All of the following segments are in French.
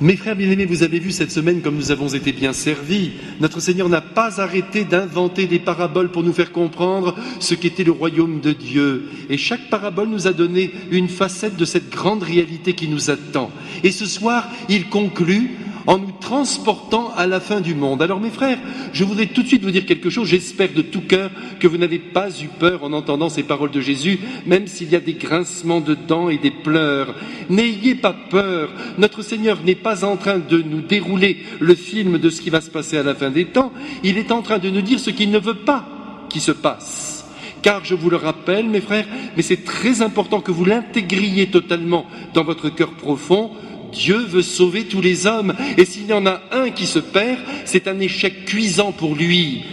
Mes frères bien-aimés, vous avez vu cette semaine comme nous avons été bien servis. Notre Seigneur n'a pas arrêté d'inventer des paraboles pour nous faire comprendre ce qu'était le royaume de Dieu. Et chaque parabole nous a donné une facette de cette grande réalité qui nous attend. Et ce soir, il conclut en nous transportant à la fin du monde. Alors mes frères, je voudrais tout de suite vous dire quelque chose. J'espère de tout cœur que vous n'avez pas eu peur en entendant ces paroles de Jésus, même s'il y a des grincements de dents et des pleurs. N'ayez pas peur. Notre Seigneur n'est pas en train de nous dérouler le film de ce qui va se passer à la fin des temps. Il est en train de nous dire ce qu'il ne veut pas qu'il se passe. Car je vous le rappelle, mes frères, mais c'est très important que vous l'intégriez totalement dans votre cœur profond. Dieu veut sauver tous les hommes, et s'il y en a un qui se perd, c'est un échec cuisant pour lui.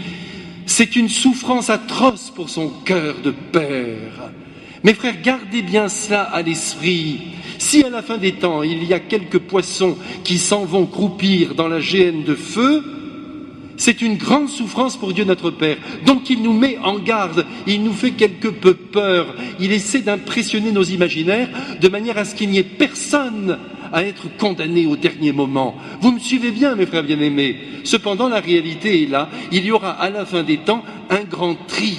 C'est une souffrance atroce pour son cœur de père. Mes frères, gardez bien cela à l'esprit. Si à la fin des temps, il y a quelques poissons qui s'en vont croupir dans la géhenne de feu, c'est une grande souffrance pour Dieu notre Père. Donc il nous met en garde, il nous fait quelque peu peur, il essaie d'impressionner nos imaginaires de manière à ce qu'il n'y ait personne à être condamné au dernier moment. Vous me suivez bien, mes frères bien-aimés. Cependant, la réalité est là. Il y aura à la fin des temps un grand tri.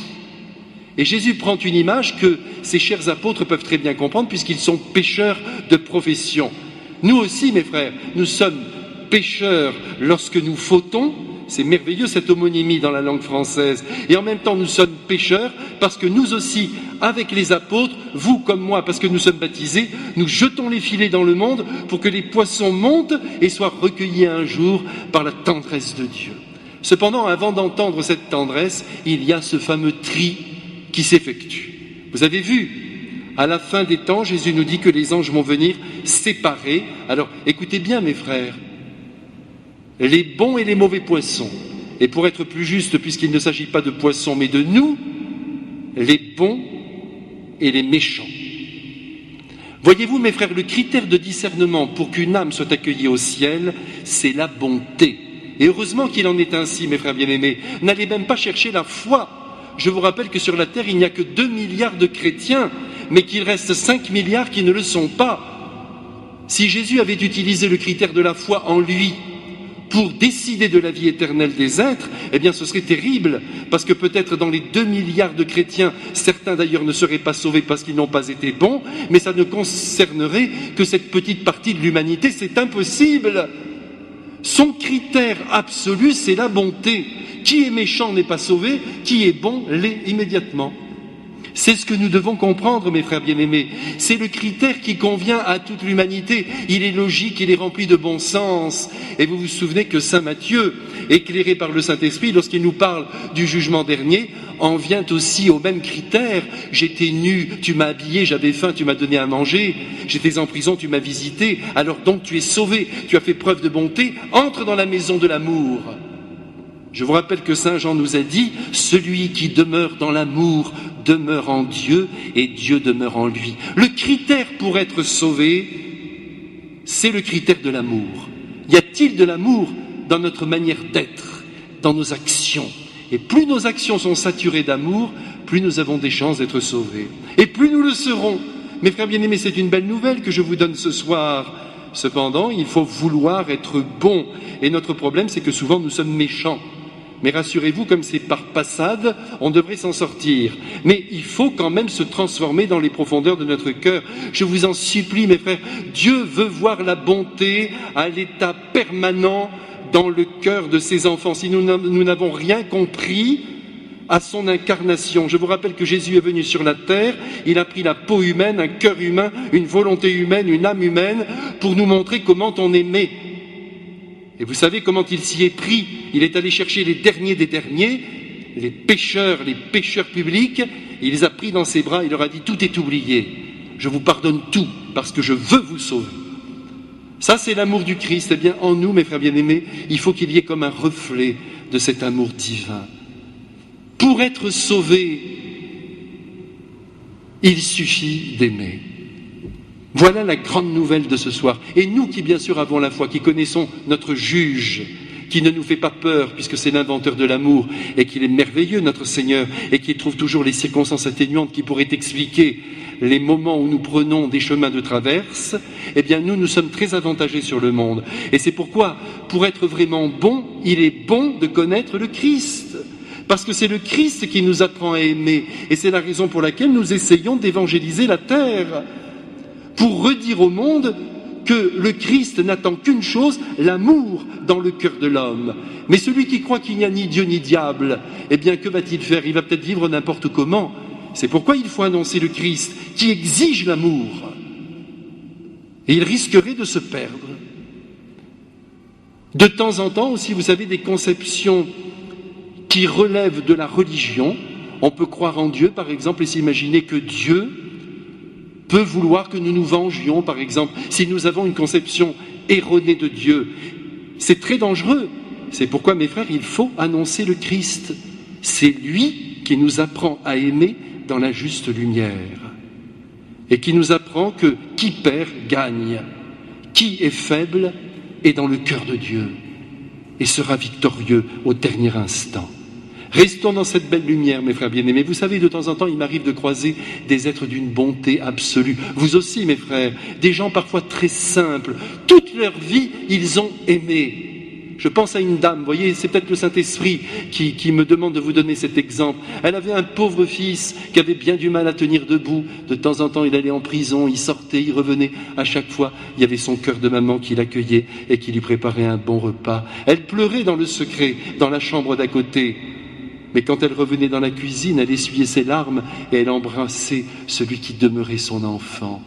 Et Jésus prend une image que ses chers apôtres peuvent très bien comprendre puisqu'ils sont pécheurs de profession. Nous aussi, mes frères, nous sommes pécheurs lorsque nous fautons. C'est merveilleux cette homonymie dans la langue française. Et en même temps, nous sommes pécheurs parce que nous aussi, avec les apôtres, vous comme moi, parce que nous sommes baptisés, nous jetons les filets dans le monde pour que les poissons montent et soient recueillis un jour par la tendresse de Dieu. Cependant, avant d'entendre cette tendresse, il y a ce fameux tri qui s'effectue. Vous avez vu, à la fin des temps, Jésus nous dit que les anges vont venir séparer. Alors, écoutez bien, mes frères, les bons et les mauvais poissons. Et pour être plus juste, puisqu'il ne s'agit pas de poissons, mais de nous, les bons et les méchants. Voyez-vous, mes frères, le critère de discernement pour qu'une âme soit accueillie au ciel, c'est la bonté. Et heureusement qu'il en est ainsi, mes frères bien-aimés. N'allez même pas chercher la foi. Je vous rappelle que sur la terre, il n'y a que 2 milliards de chrétiens, mais qu'il reste 5 milliards qui ne le sont pas. Si Jésus avait utilisé le critère de la foi en lui, pour décider de la vie éternelle des êtres, eh bien ce serait terrible, parce que peut-être dans les 2 milliards de chrétiens, certains d'ailleurs ne seraient pas sauvés parce qu'ils n'ont pas été bons, mais ça ne concernerait que cette petite partie de l'humanité, c'est impossible. Son critère absolu, c'est la bonté. Qui est méchant n'est pas sauvé, qui est bon l'est immédiatement. C'est ce que nous devons comprendre, mes frères bien-aimés. C'est le critère qui convient à toute l'humanité. Il est logique, il est rempli de bon sens. Et vous vous souvenez que saint Matthieu, éclairé par le Saint-Esprit, lorsqu'il nous parle du jugement dernier, en vient aussi au même critère. J'étais nu, tu m'as habillé, j'avais faim, tu m'as donné à manger. J'étais en prison, tu m'as visité. Alors donc tu es sauvé, tu as fait preuve de bonté. Entre dans la maison de l'amour. Je vous rappelle que saint Jean nous a dit « Celui qui demeure dans l'amour demeure en Dieu et Dieu demeure en lui ». Le critère pour être sauvé, c'est le critère de l'amour. Y a-t-il de l'amour dans notre manière d'être, dans nos actions? Et plus nos actions sont saturées d'amour, plus nous avons des chances d'être sauvés. Et plus nous le serons. Mes frères bien-aimés, c'est une belle nouvelle que je vous donne ce soir. Cependant, il faut vouloir être bon. Et notre problème, c'est que souvent nous sommes méchants. Mais rassurez-vous, comme c'est par passade, on devrait s'en sortir. Mais il faut quand même se transformer dans les profondeurs de notre cœur. Je vous en supplie, mes frères, Dieu veut voir la bonté à l'état permanent dans le cœur de ses enfants. Si nous n'avons rien compris à son incarnation, je vous rappelle que Jésus est venu sur la terre, il a pris la peau humaine, un cœur humain, une volonté humaine, une âme humaine, pour nous montrer comment on aimait. Et vous savez comment il s'y est pris. Il est allé chercher les derniers des derniers, les pécheurs publics, il les a pris dans ses bras, il leur a dit « Tout est oublié, je vous pardonne tout, parce que je veux vous sauver ». Ça, c'est l'amour du Christ. Eh bien, en nous, mes frères bien-aimés, il faut qu'il y ait comme un reflet de cet amour divin. Pour être sauvé, il suffit d'aimer. Voilà la grande nouvelle de ce soir. Et nous qui, bien sûr, avons la foi, qui connaissons notre juge, qui ne nous fait pas peur, puisque c'est l'inventeur de l'amour, et qu'il est merveilleux, notre Seigneur, et qu'il trouve toujours les circonstances atténuantes qui pourraient expliquer les moments où nous prenons des chemins de traverse, eh bien nous sommes très avantagés sur le monde. Et c'est pourquoi, pour être vraiment bon, il est bon de connaître le Christ. Parce que c'est le Christ qui nous apprend à aimer. Et c'est la raison pour laquelle nous essayons d'évangéliser la terre. Pour redire au monde que le Christ n'attend qu'une chose, l'amour dans le cœur de l'homme. Mais celui qui croit qu'il n'y a ni Dieu ni diable, eh bien que va-t-il faire? Il va peut-être vivre n'importe comment. C'est pourquoi il faut annoncer le Christ, qui exige l'amour. Et il risquerait de se perdre. De temps en temps aussi, vous avez des conceptions qui relèvent de la religion. On peut croire en Dieu, par exemple, et s'imaginer que Dieu peut vouloir que nous nous vengions, par exemple, si nous avons une conception erronée de Dieu. C'est très dangereux. C'est pourquoi, mes frères, il faut annoncer le Christ. C'est lui qui nous apprend à aimer dans la juste lumière, et qui nous apprend que qui perd gagne, qui est faible est dans le cœur de Dieu et sera victorieux au dernier instant. Restons dans cette belle lumière, mes frères bien-aimés. Vous savez, de temps en temps, il m'arrive de croiser des êtres d'une bonté absolue. Vous aussi, mes frères, des gens parfois très simples. Toute leur vie, ils ont aimé. Je pense à une dame, vous voyez, c'est peut-être le Saint-Esprit qui me demande de vous donner cet exemple. Elle avait un pauvre fils qui avait bien du mal à tenir debout. De temps en temps, il allait en prison, il sortait, il revenait. À chaque fois, il y avait son cœur de maman qui l'accueillait et qui lui préparait un bon repas. Elle pleurait dans le secret, dans la chambre d'à côté. Mais quand elle revenait dans la cuisine, elle essuyait ses larmes et elle embrassait celui qui demeurait son enfant.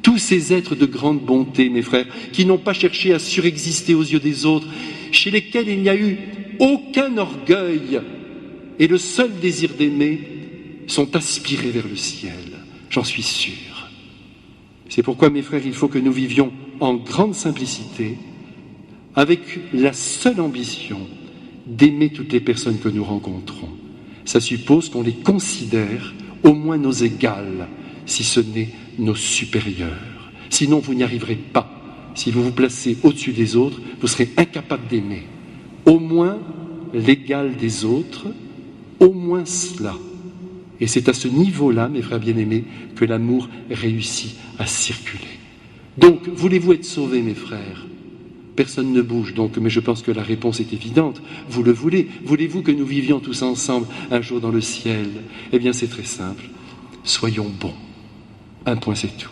Tous ces êtres de grande bonté, mes frères, qui n'ont pas cherché à surexister aux yeux des autres, chez lesquels il n'y a eu aucun orgueil et le seul désir d'aimer, sont aspirés vers le ciel. J'en suis sûr. C'est pourquoi, mes frères, il faut que nous vivions en grande simplicité, avec la seule ambition d'aimer toutes les personnes que nous rencontrons. Ça suppose qu'on les considère au moins nos égales, si ce n'est nos supérieurs. Sinon, vous n'y arriverez pas. Si vous vous placez au-dessus des autres, vous serez incapable d'aimer. Au moins l'égal des autres, au moins cela. Et c'est à ce niveau-là, mes frères bien-aimés, que l'amour réussit à circuler. Donc, voulez-vous être sauvés, mes frères? Personne ne bouge, donc, mais je pense que la réponse est évidente. Vous le voulez. Voulez-vous que nous vivions tous ensemble un jour dans le ciel? Eh bien, c'est très simple. Soyons bons. Un point, c'est tout.